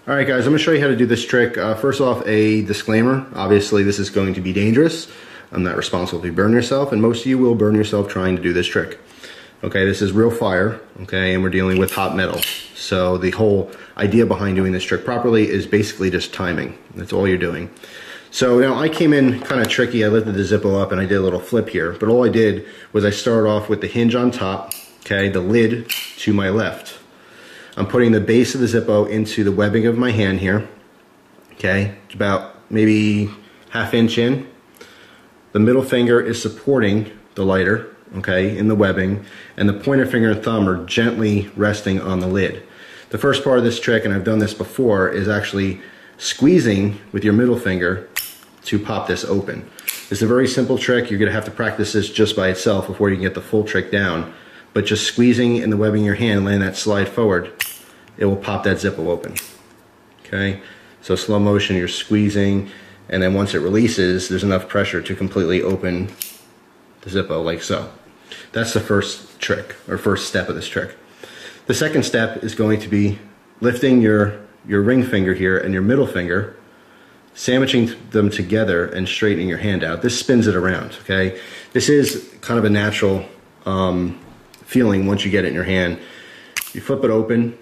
Alright guys, I'm going to show you how to do this trick. First off, a disclaimer. Obviously this is going to be dangerous. I'm not responsible if you burn yourself, and most of you will burn yourself trying to do this trick. Okay, this is real fire, okay, and we're dealing with hot metal. So the whole idea behind doing this trick properly is basically just timing. That's all you're doing. So now I came in kind of tricky. I lifted the Zippo up and I did a little flip here, but all I did was I started off with the hinge on top, okay, the lid to my left. I'm putting the base of the Zippo into the webbing of my hand here, okay, it's about maybe ½ inch in. The middle finger is supporting the lighter, okay, in the webbing, and the pointer finger and thumb are gently resting on the lid. The first part of this trick, and I've done this before, is actually squeezing with your middle finger to pop this open. It's a very simple trick. You're going to have to practice this just by itself before you can get the full trick down. But just squeezing in the webbing of your hand, letting that slide forward, it will pop that Zippo open. Okay? So slow motion, you're squeezing, and then once it releases, there's enough pressure to completely open the Zippo like so. That's the first trick, or first step of this trick. The second step is going to be lifting your ring finger here and your middle finger, sandwiching them together and straightening your hand out. This spins it around, okay? This is kind of a natural feeling once you get it in your hand. You flip it open,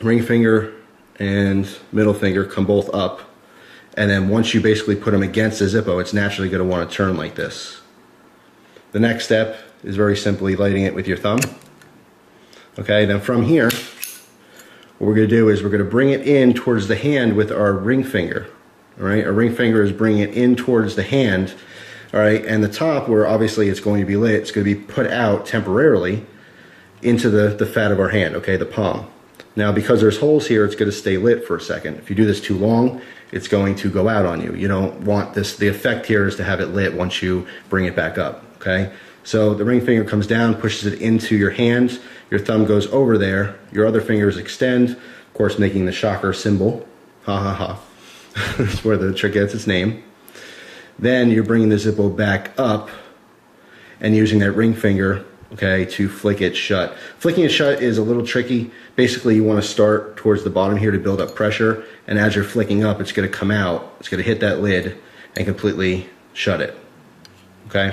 ring finger and middle finger come both up, and then once you basically put them against the Zippo, it's naturally going to want to turn like this. The next step is very simply lighting it with your thumb. Okay, then from here, what we're going to do is we're going to bring it in towards the hand with our ring finger. All right, our ring finger is bringing it in towards the hand. All right, and the top, where obviously it's going to be lit, it's going to be put out temporarily into the fat of our hand, okay, the palm. Now, because there's holes here, it's going to stay lit for a second. If you do this too long, it's going to go out on you. You don't want this. The effect here is to have it lit once you bring it back up, okay? So the ring finger comes down, pushes it into your hand, your thumb goes over there, your other fingers extend, of course making the shocker symbol, ha ha ha. That's where the trick gets its name. Then you're bringing the Zippo back up and using that ring finger, okay, to flick it shut. Flicking it shut is a little tricky. Basically, you want to start towards the bottom here to build up pressure, and as you're flicking up, it's going to come out, it's going to hit that lid and completely shut it, okay?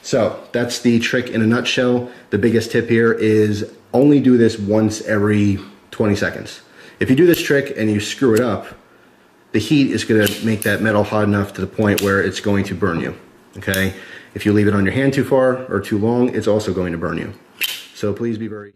So that's the trick in a nutshell. The biggest tip here is only do this once every 20 seconds. If you do this trick and you screw it up, the heat is going to make that metal hot enough to the point where it's going to burn you, okay? If you leave it on your hand too far or too long, it's also going to burn you. So please be very